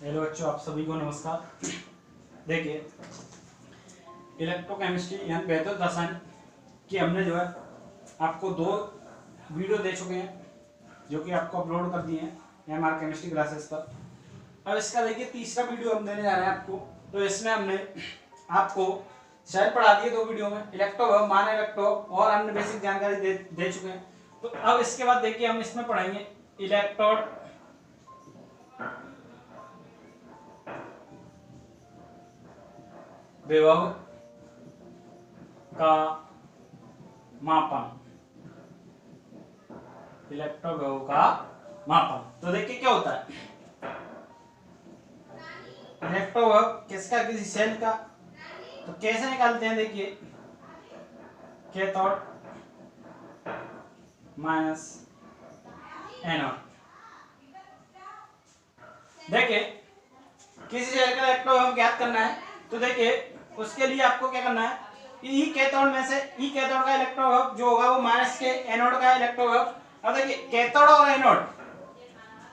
Hello बच्चों, आप सभी को नमस्कार। देखिए, इलेक्ट्रोकेमिस्ट्री यानी बेहतर रसायन की हमने जो है आपको 2 वीडियो दे चुके हैं, जो कि आपको अपलोड कर दिए हैं एमआर केमिस्ट्री क्लासेस पर। अब इसका देखिए तीसरा वीडियो हम देने जा रहे हैं आपको। तो इसमें हमने आपको सेल पढ़ा दिए 2 वीडियो में, इलेक्ट्रो मान इलेक्ट्रो और अन्य बेसिक जानकारी दे चुके हैं। तो अब इसके बाद देखिए हम इसमें पढ़ेंगे इलेक्ट्रोड विभव का मापन, इलेक्ट्रॉन विभव का मापन। तो देखिए क्या होता है, इलेक्ट्रॉन विभव किसका, किसी सेल का। तो कैसे निकालते हैं, देखिए कैथोड माइनस एनोड। देखिए किसी सेल का इलेक्ट्रॉन विभव ज्ञात करना है, तो देखिए उसके लिए आपको क्या करना है, ई कैथोड में से ई कैथोड का इलेक्ट्रॉन विभव जो होगा वो माइनस के एनोड का इलेक्ट्रॉन विभव। अब देखिए कैथोड और एनोड,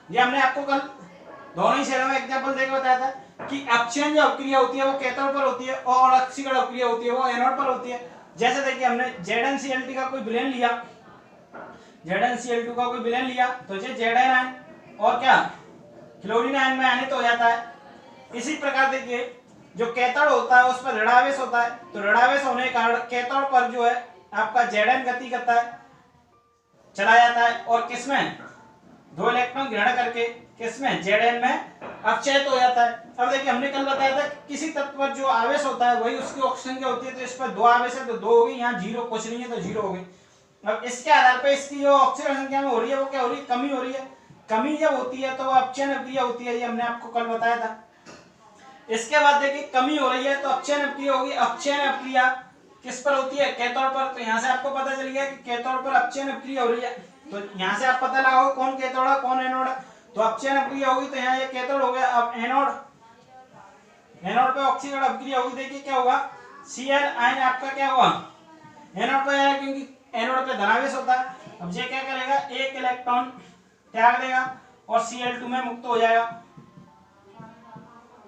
ये हमने आपको कल दोनों ही सेलों में एग्जांपल देकर बताया था कि अपचयन जो अभिक्रिया होती है वो कैथोड पर होती है और ऑक्सीकरण अभिक्रिया होती है वो एनोड पर होती है। जैसे देखिए हमने ZnCl2 का कोई विलेन लिया, ZnCl2 का कोई विलेन लिया तो ये Zn आयन और क्या क्लोरीन आयन में आयनित हो जाता है। इसी प्रकार देखिए जो कैथोड होता है उस पर ऋणावेश होता है, तो ऋणावेश होने के कारण कैथोड पर जो है आपका Zn गति करता है, चला जाता है और किसमें 2 इलेक्ट्रॉन ग्रहण करके किसमें Zn में अपचयित हो जाता है। अब देखिए हमने कल बताया था किसी तत्व पर जो आवेश होता है वही उसकी ऑक्सीजन क्या होती है, तो इस पर 2 आवेश है तो 2 हो गई, यहाँ 0 कुछ नहीं है तो 0 हो गई। अब इसके आधार पर इसकी जो ऑक्सीजन संख्या में हो रही है वो क्या हो रही है, कमी हो रही है। कमी जब होती है तो अपचयन अभिक्रिया होती है, ये हमने आपको कल बताया था। इसके बाद देखिए कमी हो रही है तो अपचयन अभिक्रिया होगी। अपचयन अभिक्रिया किस पर होती है, कैथोड पर। तो यहाँ से आपको पता चल गया कि कैथोड पर अपचयन अभिक्रिया हो रही है, तो यहाँ से आप पता लगाओ कौन कैथोड है कौन एनोड है। तो अपचयन अभिक्रिया होगी तो यहाँ ये कैथोड हो गया। अब एनोड, एनोड पे ऑक्सीकरण अभिक्रिया होगी। देखिए क्या होगा, Cl आयन आपका क्या होगा एनोड पे आया, क्योंकि एनोड पे धनावेश होता है। अब ये क्या करेगा, एक इलेक्ट्रॉन त्याग देगा और Cl2 में मुक्त हो जाएगा।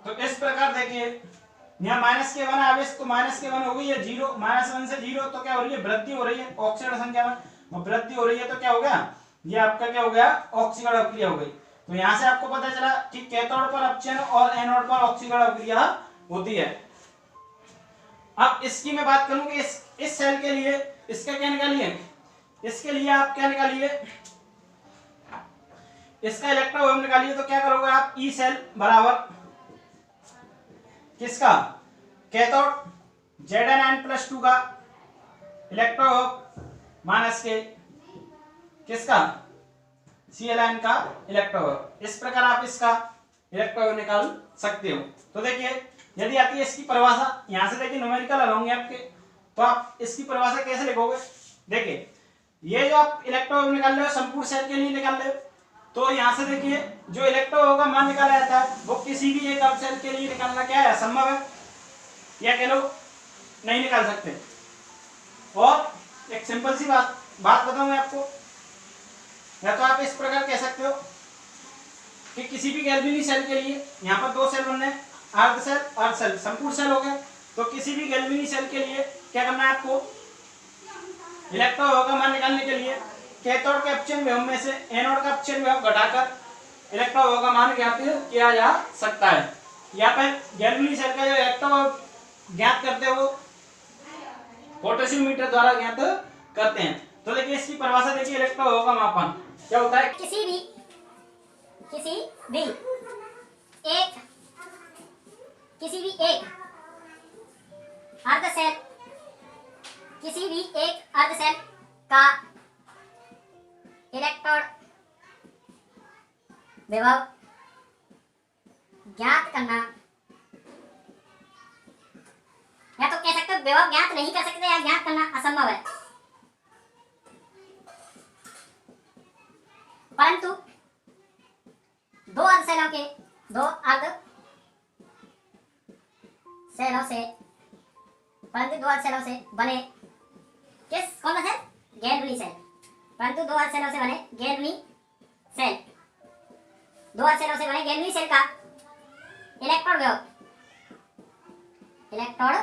तो इस प्रकार देखिए यहाँ -k1 आवेश, तो -k1 हो गई है 0, -1 से 0 तो क्या हो रही है, वृद्धि हो रही है ऑक्सीकरण संख्या में, वृद्धि हो रही है तो क्या हो गया, ये आपका क्या हो गया, ऑक्सीकरण अभिक्रिया हो गई। तो यहाँ से आपको पता चला कि कैथोड पर अपचयन और एनोड पर ऑक्सीकरण अभिक्रिया होती है। अब इसकी मैं बात करूं कि इस सेल के लिए इसका क्या निकालिए, इसके लिए आप क्या निकालिए, इसका इलेक्ट्रॉन विभव निकालिए। तो क्या करोगे आप, ई सेल बराबर किसका, कैथोड Zn+2 का इलेक्ट्रॉन विभव माइनस के किसका Cl आयन का इलेक्ट्रॉन विभव। इस प्रकार आप इसका इलेक्ट्रॉन विभव निकाल सकते हो। तो देखिए यदि आती है इसकी परिभाषा, यहां से देखिए न्यूमेरिकल लगाऊंगे आपके, तो आप इसकी परिभाषा कैसे लिखोगे, देखिए ये जो आप इलेक्ट्रॉन विभव निकाल रहे हो संपूर्ण सेल के लिए निकाल रहे हो, तो यहां से देखिए जो इलेक्ट्रॉन विभव का मान निकाला जाता है वो किसी भी एक अर्ध सेल के लिए निकालना क्या है, असंभव है, या कह लो नहीं निकाल सकते। और एक सिंपल सी बात बताऊं मैं आपको, या तो आप इस प्रकार कह सकते हो कि किसी भी गैल्वेनी सेल के लिए यहाँ पर 2 सेल बनने, अर्ध सेल अर्ध सेल संपूर्ण सेल हो गए, तो किसी भी गैल्वेनी सेल के लिए क्या करना है आपको, इलेक्ट्रॉन विभव का मान निकालने के लिए कैथोड के अपचयन विभव में से एनोड का अपचयन विभव घटाकर इलेक्ट्रॉन विभव का मान ज्ञात किया जा सकता है। यहाँ पर गैल्वेनी सेल का जो इलेक्ट्रॉन विभव ज्ञात करते हैं वो पोटेशियोमीटर द्वारा ज्ञात करते हैं। तो देखिए इसकी परिभाषा देखिए, इलेक्ट्रॉन विभव का मापन क्या होता है, किसी भी एक अर्ध सेल, किसी भी एक अर्ध सेल का इलेक्ट्रोड विभव ज्ञात करना, या तो कह सकते हो विभव ज्ञात नहीं कर सकते या ज्ञात करना असंभव है, परंतु दो अर्ध सेलों से बने कौन सा सेल, गैल्वेनी सेल, परंतु 2 अर्ध सेलों से बने गैल्वेनी सेल, 2 अर्ध सेलों से बने गैल्वेनी सेल का इलेक्ट्रॉन विभव, इलेक्ट्रॉन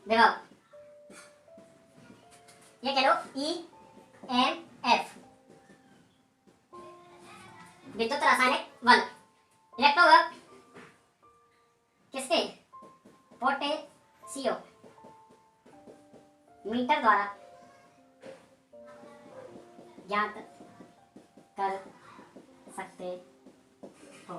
विभव ये कह लो EMF, विद्युत रासायनिक बल। इलेक्ट्रॉन विभव किसके, पोटेशियो मीटर द्वारा ज्ञात कर सकते हो।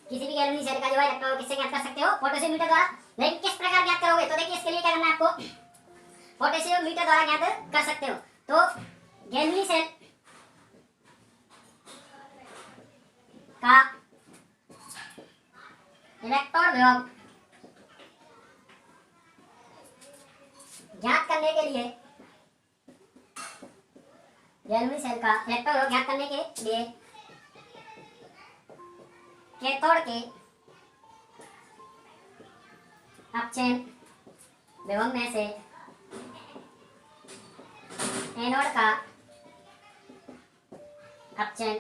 किसी भी गैल्वेनिक सेल का जो है इलेक्ट्रॉन किससे ज्ञात कर सकते हो, पोटेशियोमीटर द्वारा। लेकिन किस प्रकार ज्ञात करोगे, तो देखिए इसके लिए क्या करना है आपको, पोटेशियोमीटर द्वारा ज्ञात कर सकते हो। तो गैल्वेनिक सेल का इलेक्ट्रॉन विभव ज्ञात करने के लिए, गैल्वेनिक सेल का इलेक्ट्रॉन विभव ज्ञात करने के लिए कैथोड के अपचयन विभव में से एनोड का अपचयन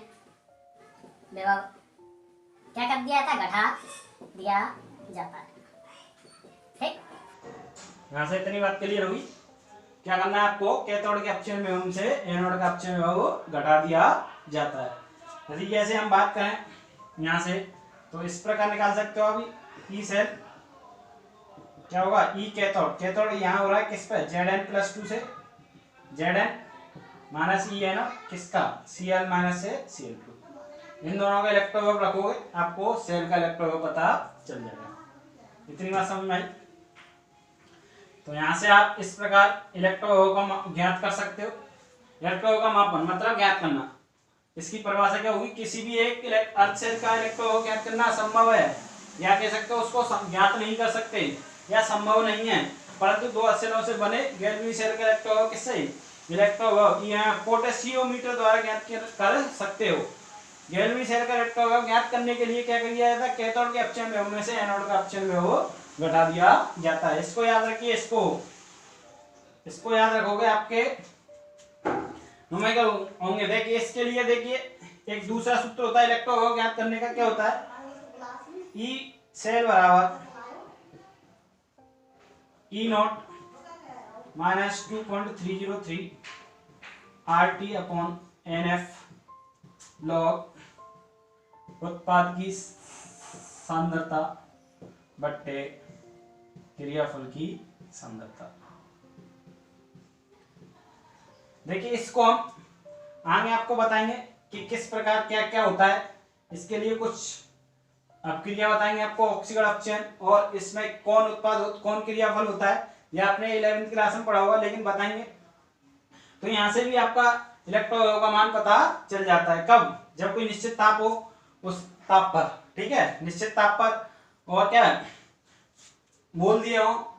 विभव क्या कर दिया था, घटा दिया जाता है। ठीक, यहाँ से इतनी बात क्लियर होगी। क्या करना है आपको, कैथोड के अपचयन विभव से एनोड का अपचयन विभव घटा दिया जाता है। यदि जैसे हम बात करें यहाँ से, तो इस प्रकार निकाल सकते हो अभी। ई सेल क्या होगा, ई कैथोड, कैथोड यहाँ हो रहा है किस पे, Zn+2 से Zn माइनस ई एन किसका, Cl माइनस से Cl2। इन दोनों का इलेक्ट्रॉन विभव रखोगे, आपको सेल का इलेक्ट्रॉन विभव पता चल जाएगा। इतनी बात समझ में आई। तो यहाँ से आप इस प्रकार इलेक्ट्रॉन विभव का ज्ञात कर सकते हो। इलेक्ट्रॉन विभव का मापन मतलब ज्ञात करना, इसकी परिभाषा क्या होगी, किसी भी एक अर्ध सेल का इलेक्ट्रॉन विभव ज्ञात करना असंभव है, या कह सकते हो उसको ज्ञात नहीं कर सकते या संभव नहीं है। परंतु दो अर्ध सेलों से बने गैल्वेनिक सेल का इलेक्ट्रॉन विभव किससे, इलेक्ट्रॉन विभव यहाँ पोटेशियोमीटर द्वारा ज्ञात कर सकते हो। गैल्वेनिक सेल का इलेक्ट्रॉन विभव ज्ञात करने के लिए क्या किया जाता है, कैथोड के अपचयन विभव में से एनोड का अपचयन विभव घटा दिया जाता है। इसको याद रखिए, इसको याद रखोगे आपके न्यूमेरिकल होंगे। देखिए इसके लिए देखिए एक दूसरा सूत्र होता है इलेक्ट्रॉन विभव ज्ञात करने का, क्या होता है, ई सेल बराबर E naught minus 2.303 RT upon NF log उत्पाद की सांद्रता बट्टे क्रियाफल की सांद्रता। देखिए इसको हम आगे आपको बताएंगे कि किस प्रकार क्या क्या होता है। इसके लिए कुछ अब क्रिया बताएंगे आपको, ऑक्सीकरण अपचयन, और इसमें कौन उत्पाद कौन क्रियाफल होता है, यह आपने 11वीं क्लास में पढ़ा होगा, लेकिन बताएंगे। तो यहाँ से भी आपका इलेक्ट्रॉन विभव का मान पता चल जाता है। कब, जब कोई निश्चित ताप हो, उस ताप पर, ठीक है, निश्चित ताप पर, और क्या बोल दिया हो,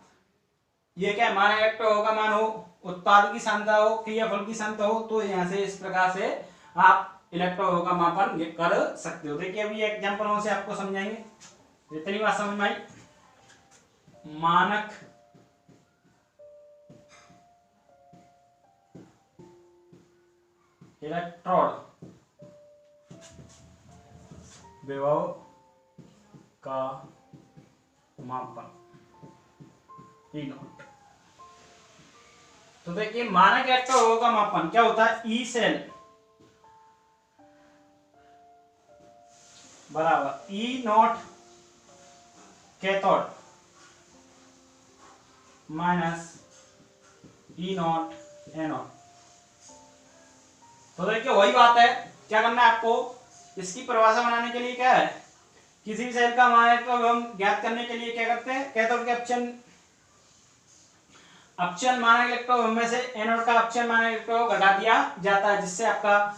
ये क्या मान इलेक्ट्रॉन विभव का मान हो, उत्पाद की सांद्रता हो, क्रियाफल की सांद्रता हो, तो यहाँ से इस प्रकार से आप इलेक्ट्रॉन विभव का मापन कर सकते हो। देखिए अभी एग्जांपलों से आपको समझाएंगे। इतनी बात समझ में आई। मानक इलेक्ट्रोड विभव का मापन ई नॉट। तो देखिए मानक इलेक्ट्रॉन विभव का मापन क्या होता है, ई सेल बराबर E naught cathode minus E naught anode. तो देखिए वही बात है, क्या करना है आपको, इसकी परिभाषा बनाने के लिए क्या है, किसी भी सेल का मान हम ज्ञात करने के लिए क्या करते हैं, कैथोड के अपचयन मानक इलेक्ट्रॉन में से एनोड का अपचयन मानक इलेक्ट्रॉन घटा दिया जाता है, जिससे आपका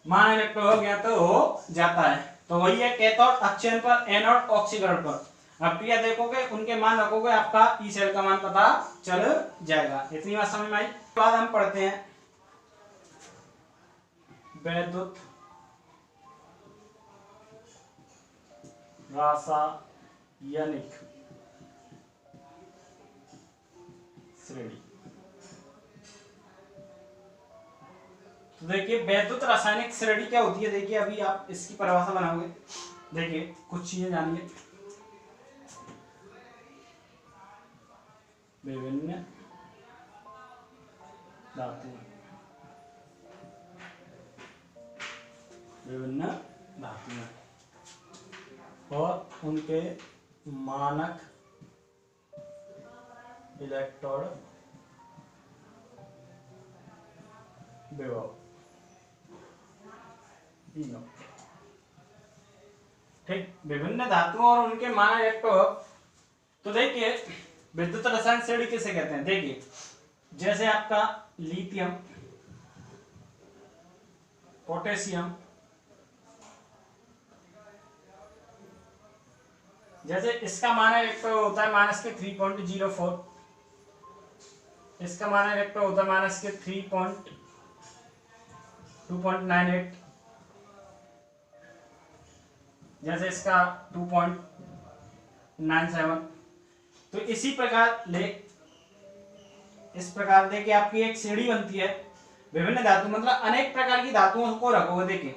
मान इलेक्ट्रॉन ज्ञात हो जाता है। तो वही है कैथोड अपचयन पर, एनोड ऑक्सीकरण पर। अब क्रिया देखोगे, उनके मान रखोगे, आपका ई सेल का मान पता चल जाएगा। इतनी बात समझ में आई। बाद हम पढ़ते हैं वैद्युत रासायनिक श्रेणी। तो देखिए वैद्युत रासायनिक श्रेणी क्या होती है, देखिए अभी आप इसकी परिभाषा बनाओगे, देखिए कुछ चीजें जानिए। विभिन्न धातुएं, विभिन्न धातुएं और उनके मानक इलेक्ट्रोड विभव, तीनों। ठीक, विभिन्न धातुओं और उनके मानक इलेक्ट्रोड। तो देखिए विद्युत रसायन श्रेणी किसे कहते हैं, देखिए जैसे आपका लिथियम, पोटेशियम, जैसे इसका मानक इलेक्ट्रोड होता है माइनस के 3.04, इसका मानक इलेक्ट्रोड होता है माइनस के 2.98, जैसे इसका 2.97। तो इसी प्रकार इस प्रकार देखिए आपकी एक श्रेणी बनती है। विभिन्न धातु मतलब अनेक प्रकार की धातुओं को रखोगे, देखिए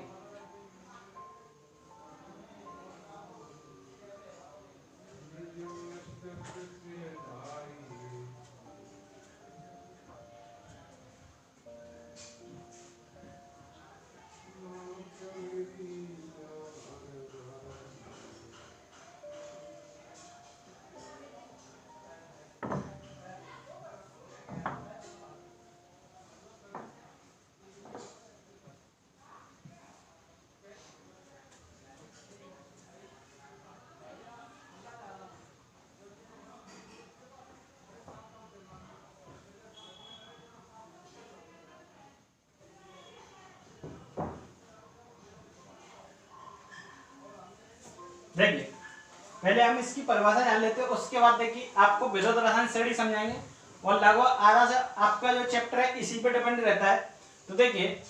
देखिए पहले हम इसकी परिभाषा जान लेते हैं, उसके बाद देखिए आपको विद्युत रसायन श्रेणी समझाएंगे और लगभग आधा से आपका जो चैप्टर है इसी पे डिपेंड रहता है। तो देखिए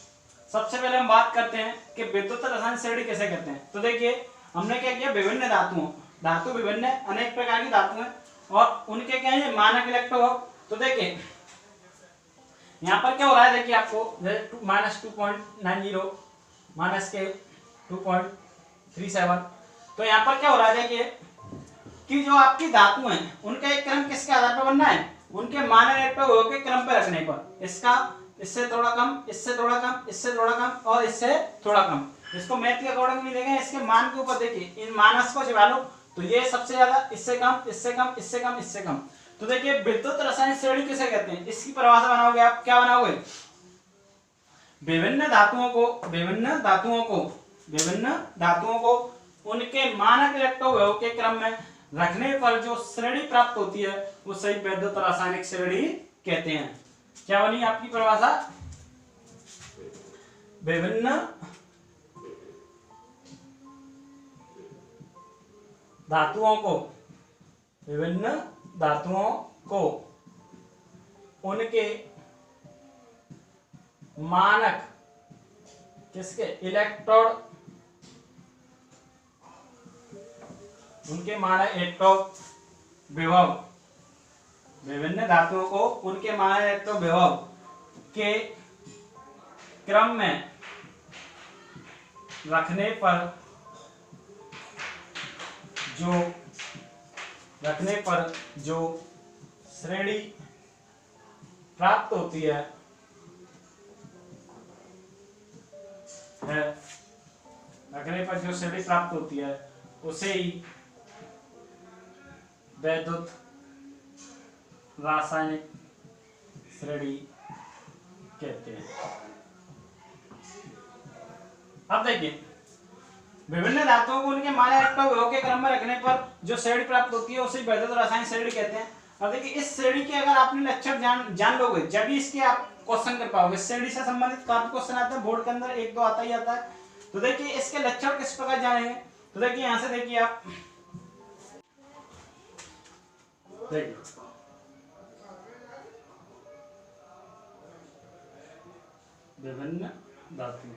सबसे पहले हम बात करते हैं कि विद्युत रसायन श्रेणी कैसे करते हैं। तो देखिए हमने क्या किया, विभिन्न धातु विभिन्न अनेक प्रकार की धातु हैं और उनके क्या है मानक इलेक्ट्रोड। तो देखिए यहाँ पर क्या हो रहा है, देखिए आपको माइनस 2.90 माइनस के 2.37। तो यहाँ पर क्या हो रहा है, देखिए कि जो आपकी धातु हैं उनका एक क्रम किसके आधार पर बनना है, उनके मानक इलेक्ट्रोड के क्रम पर रखने पर। इसका इससे थोड़ा कम, इससे थोड़ा कम, इससे थोड़ा कम और इससे थोड़ा कम। इसको मैथ के अकॉर्डिंग भी देखें, इसके मान के ऊपर देखिए इन मानस को छिपा लो तो ये सबसे ज्यादा, इससे कम, इससे कम, इससे कम, इससे कम। तो देखिए विद्युत रसायन श्रेणी किसे कहते हैं, इसकी परिभाषा बनाओगे आप, क्या बनाओगे, विभिन्न धातुओं को उनके मानक इलेक्ट्रोड के क्रम में रखने पर जो श्रेणी प्राप्त होती है उसे विद्युत रासायनिक श्रेणी कहते हैं। क्या बनी आपकी परिभाषा, विभिन्न धातुओं को उनके मानक किसके इलेक्ट्रोड, उनके मानक इलेक्ट्रोड विभव, विभिन्न धातुओं को उनके मानक इलेक्ट्रोड विभव के क्रम में रखने पर जो श्रेणी प्राप्त होती है उसे ही विद्युत रासायनिक श्रेणी कहते हैं। अब देखिए विभिन्न धातुओं को उनके मानक इलेक्ट्रोड के क्रम में रखने पर जो श्रेणी प्राप्त होती है उसे विद्युत रासायनिक श्रेणी कहते हैं। और देखिए इस श्रेणी के अगर आपने लक्षण जान लोगे जब भी इसके आप क्वेश्चन कर पाओगे। श्रेणी से संबंधित काफी क्वेश्चन आते हैं बोर्ड के अंदर, एक दो आता ही आता है। तो देखिए इसके लक्षण किस प्रकार जानेंगे, तो देखिए यहां से देखिए आप देखिए विभिन्न धातु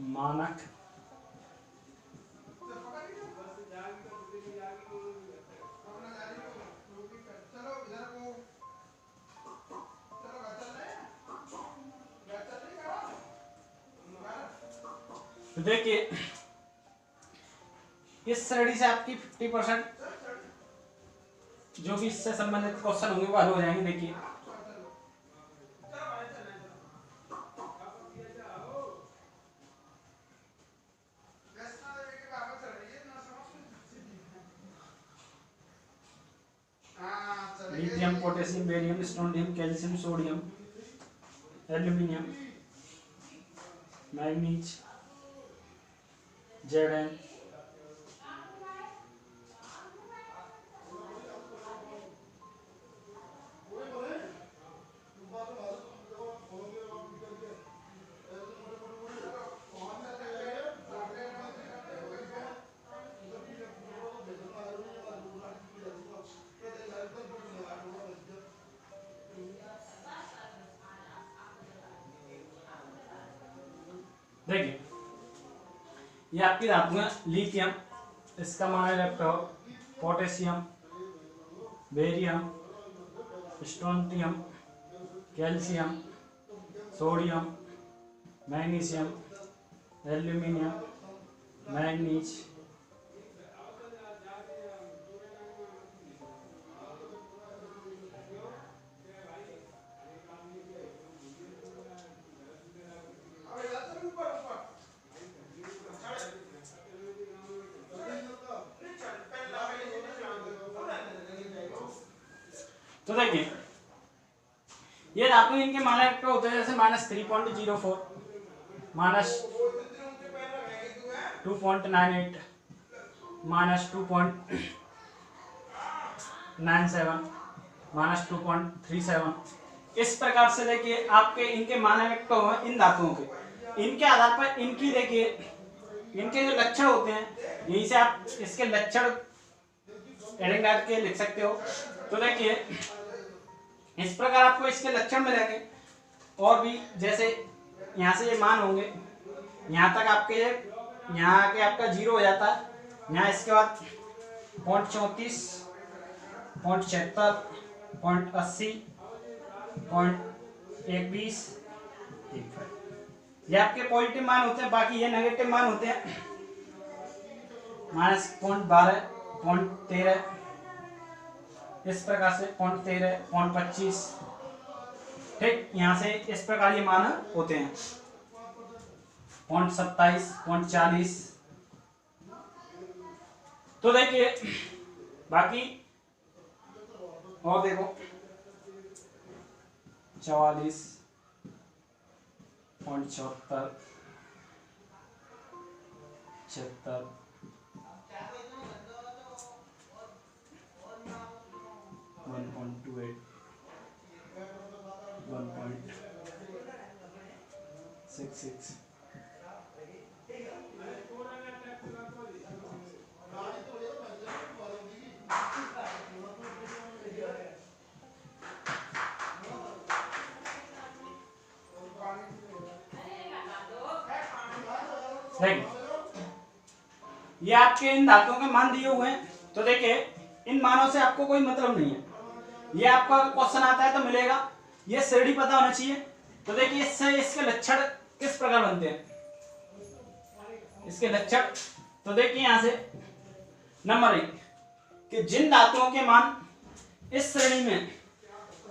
मानक तो देखिए इस श्रेणी से आपकी 50% जो भी इससे संबंधित क्वेश्चन होंगे वो हल हो जाएंगे। देखिए lithium, potassium, barium, strontium, calcium, sodium, aluminium, manganese, जेडन, देखिए ये आपकी धातु है। लिथियम, इसका मान electron, potassium, barium, strontium, calcium, sodium, magnesium, aluminium, manganese, तो देखिए ये धातु इनके मान इलेक्ट्रॉन होते हैं जैसे -3.04, -2.98, -2.97, -2.37। इस प्रकार से देखिए आपके इनके मान इलेक्ट्रॉन इन धातुओं के, इनके आधार पर इनकी देखिए इनके जो लक्षण होते हैं, यहीं से आप इसके लक्षण एडिंग करके लिख सकते हो। तो देखिए इस प्रकार आपको इसके लक्षण मिलेंगे और भी, जैसे यहाँ से ये मान होंगे, यहाँ तक आपके यहाँ आके आपका 0 हो जाता है, यहाँ इसके बाद 0.34, 0.76, 0.80, 0.21, ये आपके पॉजिटिव मान होते हैं। बाकी ये नेगेटिव मान होते हैं, -0.12, 0.13, इस प्रकार से 0.13, 0.25, ठीक। यहाँ से इस प्रकार ये मान होते हैं 0.27, 0.40। तो देखिए बाकी और देखो 44, 0.74, 76, 1.28, 1.66, ये आपके इन धातुओं के मान दिए हुए हैं। तो देखिए इन मानों से आपको कोई मतलब नहीं है, ये आपका क्वेश्चन आता है तो मिलेगा, ये श्रेणी पता होना चाहिए। तो देखिए इससे इसके लक्षण किस प्रकार बनते हैं, इसके लक्षण। तो देखिए यहां से नंबर 1 कि जिन धातुओं के मान इस श्रेणी में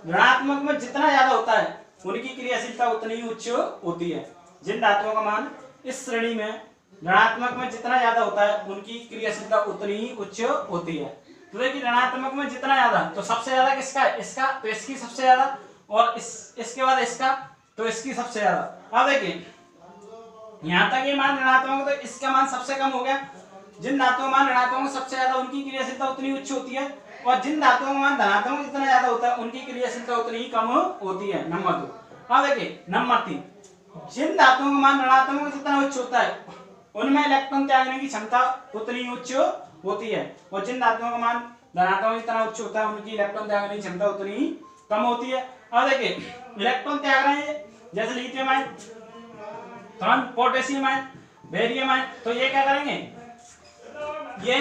ऋणात्मक में जितना ज्यादा होता है उनकी क्रियाशीलता उतनी ही उच्च होती है। जिन धातुओं का मान इस श्रेणी में ऋणात्मक में जितना ज्यादा होता है उनकी क्रियाशीलता उतनी ही उच्च होती है। तो देखिए ऋणात्मक में जितना ज्यादा, तो सबसे ज्यादा किसका है, इसका, तो इसकी सबसे ज्यादा, और इसके बाद इसका, तो इसकी सबसे ज्यादा। अब देखिए यहां तक ये मान ऋणात्मक, तो इसका मान सबसे कम हो गया। जिन धातुओं का मान ऋणात्मक सबसे ज्यादा उनकी क्रियाशीलता उतनी उच्च होती है, और जिन धातुओं का मान धनात्मक जितना ज्यादा होता है उनकी क्रियाशीलता उतनी ही कम होती है। नंबर 2। अब देखिए नंबर 3, जिन धातुओं का मान ऋणात्मक जितना उच्च होता है उनमें इलेक्ट्रॉन त्यागने की क्षमता उतनी उच्च होती है, और जिन धातुओं का मान धनात्मक जितना उच्च होता है उनकी इलेक्ट्रॉन त्यागने की क्षमता उतनी ही कम होती है। अब देखिए इलेक्ट्रॉन त्याग रहे हैं जैसे lithium ion, potassium ion, barium ion, तो ये क्या करेंगे, ये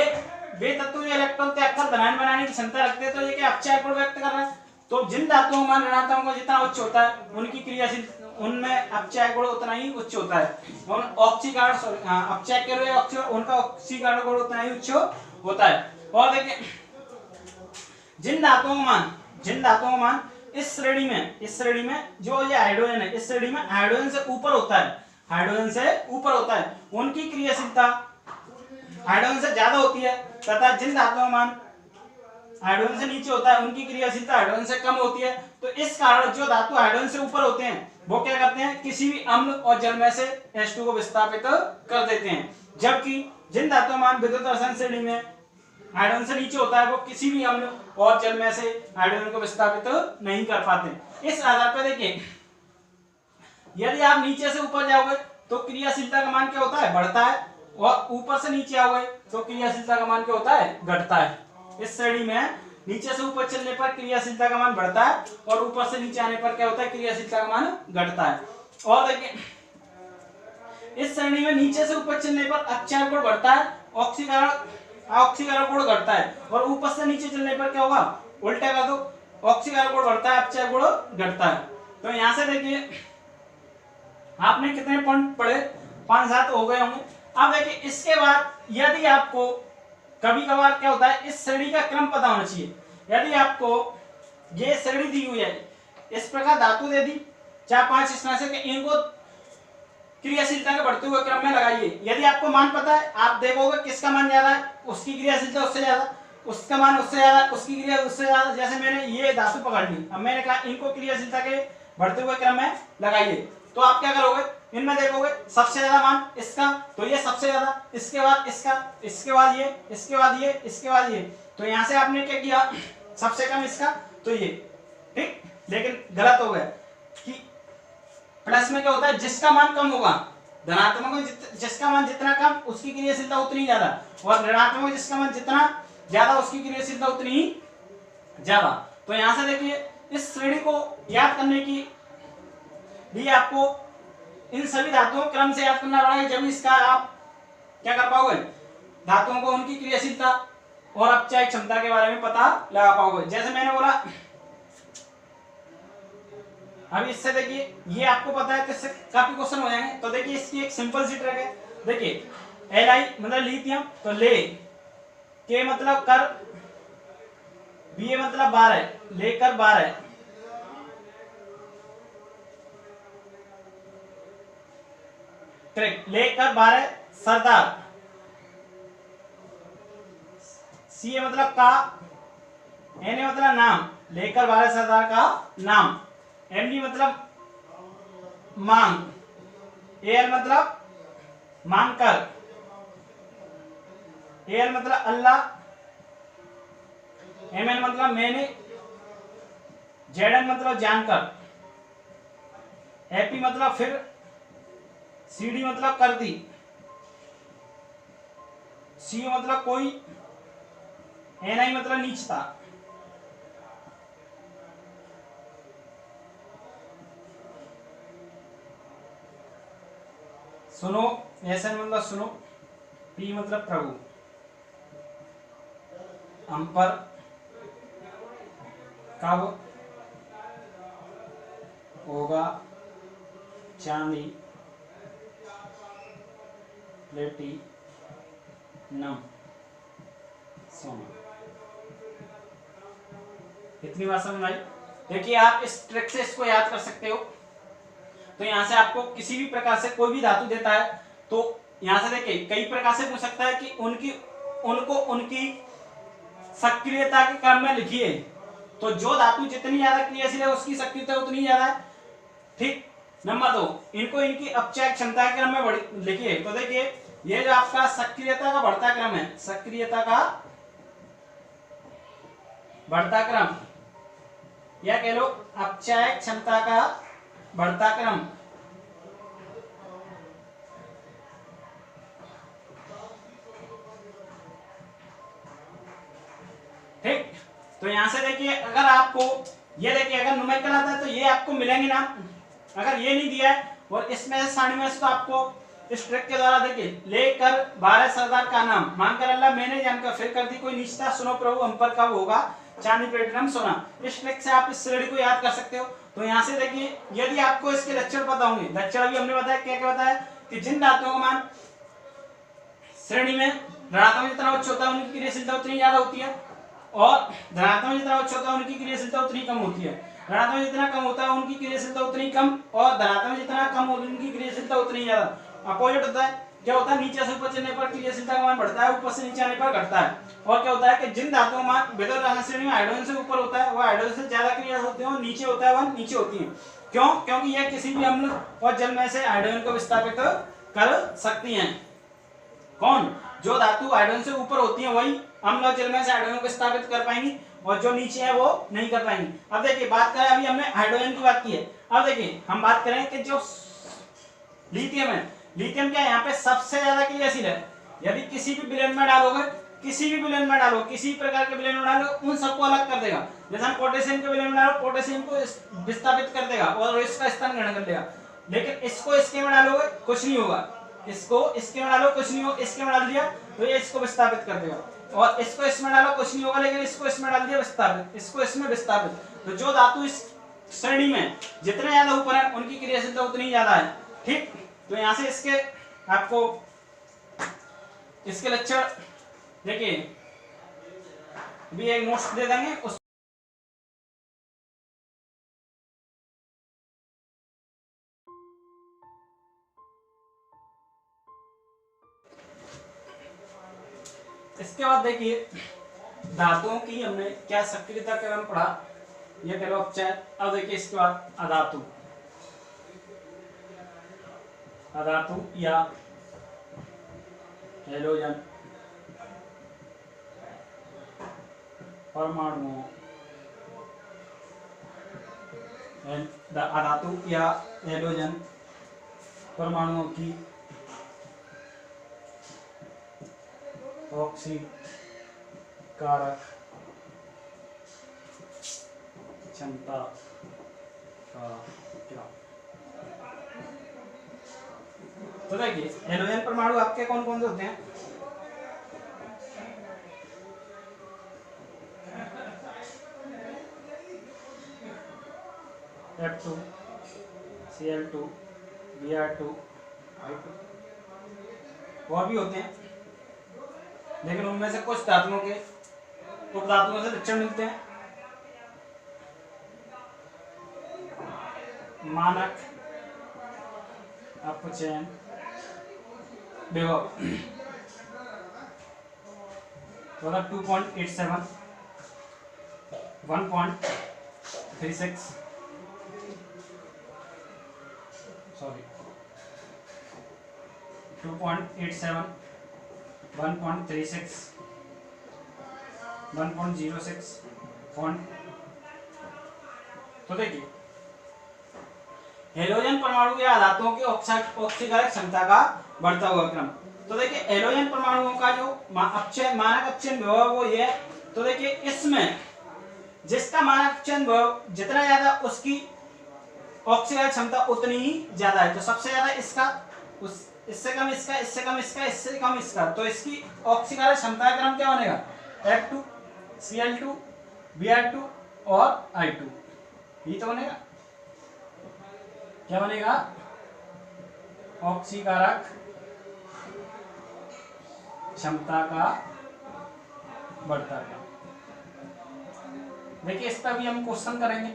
वे तत्व जो इलेक्ट्रॉन त्याग कर धनायन बनाने की क्षमता रखते हैं, तो ये क्या अपचय गुण व्यक्त कर रहे हैं। तो जिन धातुओं का मान ऋणात्मक का जितना उच्च होता है उनकी क्रियाशील उनमें अपचय गुण उतना ही उच्च होता है, और ऑक्सीकरण अपचय के लिए उनका ऑक्सीकरण गुण उतना ही उच्च होता है। और देखिए जिन धातुओं का मान इस श्रेणी में जो ये हाइड्रोजन है, इस श्रेणी में हाइड्रोजन से ऊपर होता है, उनकी क्रियाशीलता हाइड्रोजन से ज्यादा होती है, तथा जिन धातुओं का मान हाइड्रोजन से नीचे होता है उनकी क्रियाशीलता हाइड्रोजन से कम होती है। तो इस कारण जो धातु हाइड्रोजन से ऊपर होते हैं वो क्या करते हैं, किसी भी अम्ल और जल में से H2 को विस्थापित कर देते हैं, जबकि जिन धातुओं का मान विद्युत आवेश श्रेणी में हाइड्रोजन से नीचे होता है वो किसी भी अम्ल और जल में से हाइड्रोजन को विस्थापित नहीं कर पाते। इस आधार पर देखिए यदि आप नीचे से ऊपर जाओगे तो क्रियाशीलता का मान क्या होता है, बढ़ता है, और ऊपर से नीचे आओगे तो क्रियाशीलता का मान क्या होता है, घटता है। इस श्रेणी में नीचे से ऊपर चलने पर क्रियाशीलता का मान बढ़ता है और ऊपर से नीचे आने पर क्या होता है, क्रियाशीलता का मान घटता है। और देखिए इस श्रेणी में नीचे से ऊपर चलने पर अपचय गुण बढ़ता है, ऑक्सीकरण गुण घटता है, और ऊपर से नीचे चलने पर क्या होगा, उल्टा कर दो, ऑक्सीकरण गुण बढ़ता है, अपचय गुण घटता है। तो यहां से देखिए आपने कितने पॉइंट पढ़े, 5-7 हो गए होंगे। अब देखिए इसके बाद यदि आपको कभी कभार क्या होता है, इस श्रेणी का क्रम पता होना चाहिए। यदि आपको ये श्रेणी दी हुई है, इस प्रकार धातु दे दी 4-5 इस तरह से कि इनको क्रियाशीलता के बढ़ते हुए क्रम में लगाइए। यदि आपको मान पता है, आप देखोगे किसका मान ज्यादा है, उसकी क्रियाशीलता उससे ज्यादा, उसका मान उससे ज्यादा, उसकी क्रिया उससे ज्यादा। जैसे मैंने ये धातु पकड़ ली, अब मैंने कहा इनको क्रियाशीलता के बढ़ते हुए क्रम में लगाइए, तो आप क्या करोगे, इनमें देखोगे सबसे ज्यादा मान इसका, तो ये सबसे ज्यादा, इसके बाद इसका, इसके बाद ये, इसके बाद ये, इसके बाद ये। तो यहां से आपने क्या किया, सबसे कम इसका, तो ये, ठीक। लेकिन गलत हो गया कि प्लस में क्या होता है, जिसका मान कम होगा, धनात्मक में जिसका मान जितना कम उसकी क्रियाशीलता उतनी ज्यादा, और ऋणात्मक में जिसका मान जितना ज्यादा उसकी क्रियाशीलता उतनी ही ज्यादा। तो यहां से देखिए इस श्रेणी को याद करने की लिए आपको इन सभी धातुओं क्रम से याद करना पड़ेगा, जब इसका आप क्या कर पाओगे, धातुओं को उनकी क्रियाशीलता और अपचय क्षमता के बारे में पता लगा पाओगे। जैसे मैंने बोला, अब इससे देखिए ये आपको पता है, किससे काफी क्वेश्चन हो जाएंगे। तो देखिए इसकी एक सिंपल सी ट्रिक है। देखिए Li मतलब लिथियम, तो ले, के मतलब कर, Ba मतलब 12, लेकर 12, ट्रिक लेकर 12 सरदार, सी मतलब का, एन मतलब नाम, लेकर 12 सरदार का नाम, एमडी मतलब मांग, एल मतलब मांग कर, एल मतलब अल्लाह, एमएन मतलब मैंने, जेडन मतलब जानकर, हैप्पी मतलब फिर, सीडी मतलब कर दी, सी मतलब कोई, एनआई मतलब नीचता। सुनो, एसएन मतलब सुनो, पी मतलब प्रभु, हम पर, कब होगा, चांदी, प्लेटी, नम, सोना। कितनी बार समझ आई? देखिए आप इस ट्रिक से इसको याद कर सकते हो। तो यहां से आपको किसी भी प्रकार से कोई भी धातु देता है तो यहां से देखिए कई प्रकार से पूछ सकता है कि उनकी सक्रियता के क्रम में लिखिए। तो जो धातु जितनी ज्यादा क्रियाशील है उसकी सक्रियता उतनी ज्यादा है, ठीक। नंबर 2, इनको इनकी अपचय क्षमता के क्रम में लिखिए। तो देखिए ये जो आपका सक्रियता का बढ़ता क्रम है, सक्रियता का बढ़ता क्रम, या कह लो अपचय क्षमता का बढ़ता क्रम, ठीक। तो यहां से देखिए अगर आपको ये देखिए अगर न्यूमेरिकल आता है तो ये आपको मिलेंगे ना, अगर ये नहीं दिया है और इसमें से सारणी में तो आपको इस ट्रिक के द्वारा देखिए लेकर 12 सरदार का नाम, मांग कर अल्लाह मैंने जानकर, फिर कर दी कोई निश्चिता, सुनो प्रभु हम पर कब होगा चांदी, प्लेटिनम, सोना। इस ट्रिक से आप इस श्रेणी को याद कर सकते हो। तो यहाँ से देखिए, यदि आपको इसके लक्षण पता होंगे, लक्षण भी हमने बताया, क्या क्या बताया कि जिन धातुओं का मान श्रेणी में ऋणात्मक जितना उच्च होता है उनकी क्रियाशीलता उतनी ज्यादा होती है, और धनात्मक जितना उच्च होता है उनकी क्रियाशीलता उतनी कम होती है। ऋणात्मक जितना कम होता है उनकी क्रियाशीलता उतनी कम, और धनात्मक जितना कम होता है उनकी क्रियाशीलता उतनी ज्यादा। अपोजिट होता है, क्या होता है, नीचे से ऊपर चलने पर क्रियाशीलता का मान बढ़ता है, ऊपर से नीचे आने पर घटता है। और क्या होता है कि जिन धातुओं का मान विद्युत रासायनिक श्रेणी में हाइड्रोजन से ऊपर होता है वह हाइड्रोजन से ज्यादा क्रिया होती है, और नीचे होता है वह नीचे होती है। क्यों? क्योंकि यह किसी भी अम्ल और जल में से हाइड्रोजन को विस्थापित कर सकती हैं। कौन? जो धातु हाइड्रोजन से ऊपर होती है वही अम्ल और जल में से हाइड्रोजन को विस्थापित कर पाएंगी, और जो नीचे है वो नहीं कर पाएंगी। अब देखिए, बात करें, अभी हमने हाइड्रोजन की बात की है, अब देखिए हम बात करें कि जो लिथियम है, लिथियम क्या है, यहाँ पे सबसे ज्यादा क्रियाशील है। यदि किसी भी विलयन में डालोगे, किसी भी विलयन में डालो, किसी प्रकार के विलयन में डालो, उन सबको अलग कर देगा। जैसे हम पोटेशियम के विलयन में डालो, पोटेशियम को विस्थापित कर देगा और इसका स्थान ग्रहण कर लेगा। लेकिन इसको इसके में डालोगे कुछ नहीं होगा, इसको इसके में डालो कुछ नहीं हो, इसके में डाल दिया तो ये इसको विस्थापित कर देगा, और इसको इसमें डालो कुछ नहीं होगा, लेकिन इसको इसमें डाल दिया विस्थापित, इसको इसमें विस्थापित। तो जो धातु इस श्रेणी में जितने ज्यादा ऊपर है उनकी क्रियाशीलता उतनी ज्यादा है। ठीक, तो यहां से इसके आपको इसके लक्षण देखिए, भी एक नोट्स दे देंगे उस इसके बाद देखिए धातुओं की हमने क्या सक्रियता क्रम पढ़ा, यह कह लो अपचयन। अब देखिए इसके बाद अधातु, अधातु या हैलोजन परमाणुओं, अधातु या हैलोजन परमाणुओं की ऑक्सीकारक क्षमता का क्या। तो देखिए हैलोजन परमाणु आपके कौन कौन से होते हैं? F2, Cl2, Br2, I2 और भी होते हैं, लेकिन उनमें से कुछ धातुओं के उपधातुओं से लक्षण मिलते हैं। मानक अपचयन विभव 2.87, 1.36, सॉरी 2.87, 1.36, 1.06 तो देखिए हैलोजन परमाणु या धातुओं की ऑक्सीकारक क्षमता का बढ़ता हुआ क्रम। तो देखिए हैलोजन परमाणुओं का जो मानक अपचयन विभव वो ये है। तो देखिए इसमें जिसका मानक अपचयन विभव जितना ज्यादा उसकी ऑक्सीकारक क्षमता उतनी ही ज्यादा है। तो सबसे ज्यादा इसका, इससे कम इसका, इससे कम इसका, इससे कम इसका, तो इसकी ऑक्सीकारक क्षमता का क्रम क्या बनेगा? F2, Cl2, Br2 और I2, ये तो बनेगा। क्या बनेगा? ऑक्सीकारक क्षमता का बढ़ता है। देखिए इस पर भी हम क्वेश्चन करेंगे।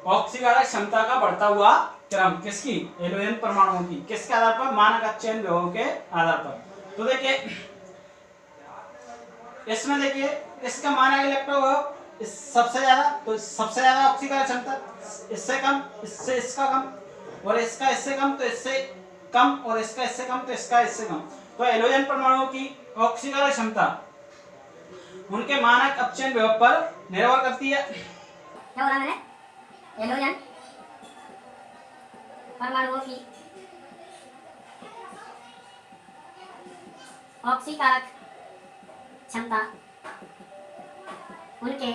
ऑक्सीकारक क्षमता का बढ़ता हुआ क्रम किसकी? हैलोजन परमाणुओं की। किसके आधार पर? मानक अपचयन विभव के आधार पर। तो देखिए इसमें देखिए इसका मानक इलेक्ट्रॉन विभव सबसे ज्यादा, तो सबसे ज्यादा ऑक्सीकारक क्षमता, इससे कम, इससे इसका कम, और इसका इससे कम तो इससे कम, और इसका इससे कम तो इसका इससे कम। तो हैलोजन परमाणुओं की ऑक्सीकारक क्षमता उनके मानक अपचयन विभव पर निर्भर करती है। क्या बोला मैंने? हैलोजन परमाणुओं की ऑक्सीकारक क्षमता उनके,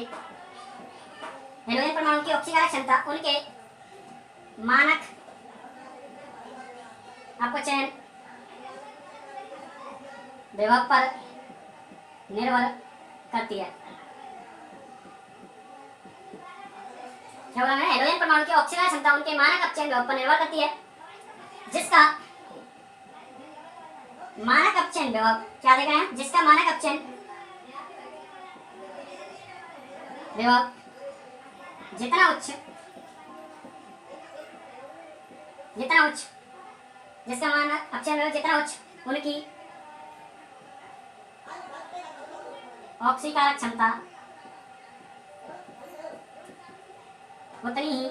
हैलोजन परमाणु की ऑक्सीकारक क्षमता उनके मानक अपचयन विभव पर निर्भर करती है। क्या बोला मैंने? हेलोजन परमाणु की ऑक्सीकरण क्षमता उनके मानक अपचयन विभव पर निर्भर करती है, जिसका मानक अपचयन विभव, क्या देख रहे हैं, जिसका मानक अपचयन विभव जितना उच्च, जिसका मानक अपचयन विभव जितना उच्च, उनकी ऑक्सीकारक क्षमता उतनी ही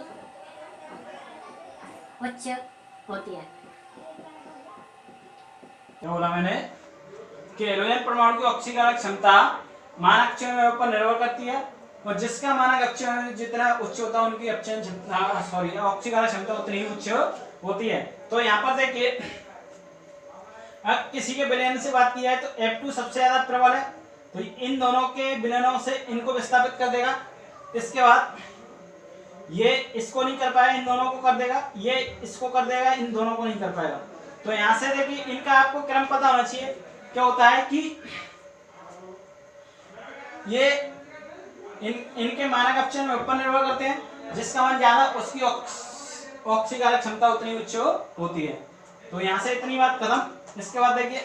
उच्च होती है। क्या बोला मैंने कि हेलोजन परमाणु की ऑक्सीकरण क्षमता मानक अपचयन विभव पर निर्भर करती है, और जिसका मानक अपचयन विभव जितना उच्च होता है उनकी अपचयन क्षमता ऑक्सीकरण क्षमता उतनी ही उच्च होती है। तो यहाँ पर देखिए, अब किसी के विलयन से बात की जाए तो F2 सबसे ज्यादा प्रबल है, तो इन दोनों के विलयनों से इनको विस्थापित कर देगा। इसके बाद ये इसको नहीं कर पाएगा, इन दोनों को कर देगा, ये इसको कर देगा, इन दोनों को नहीं कर पाएगा। तो यहां से देखिए इनका आपको क्रम पता होना चाहिए। क्या होता है कि ये इनके मानक अपचयन विभव पर निर्भर करते हैं, जिसका मान ज्यादा उसकी ऑक्सीकारक क्षमता उतनी उच्च होती है। तो यहां से इतनी बात खत्म। इसके बाद देखिए,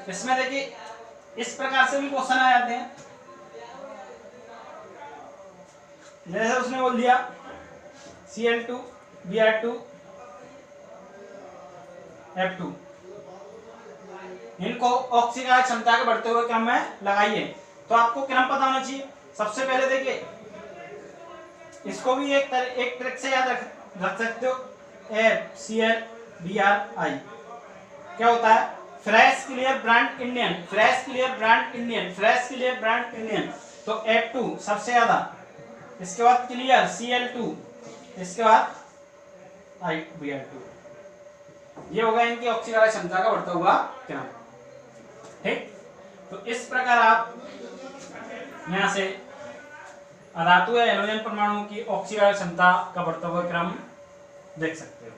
इसमें देखिए इस प्रकार से भी क्वेश्चन आ जाते हैं, जैसे उसने बोल दिया Cl2 Br2 F2, इनको ऑक्सीकरण क्षमता के बढ़ते हुए क्रम में लगाइए। तो आपको क्रम पता होना चाहिए। सबसे पहले देखिए, इसको भी एक ट्रिक से याद रख सकते हो, FCl Bri। क्या होता है? Fresh clear brand Indian, fresh clear brand Indian, fresh clear brand Indian. तो F2 सबसे ज्यादा, इसके बाद क्लियर Cl2, इसके बाद Br2। ये होगा इनकी ऑक्सीकरण क्षमता का बढ़ता हुआ क्रम। ठीक, तो इस प्रकार आप यहां से अधातु या हेलोजन परमाणु की ऑक्सीकरण क्षमता का बढ़ता हुआ क्रम देख सकते हो।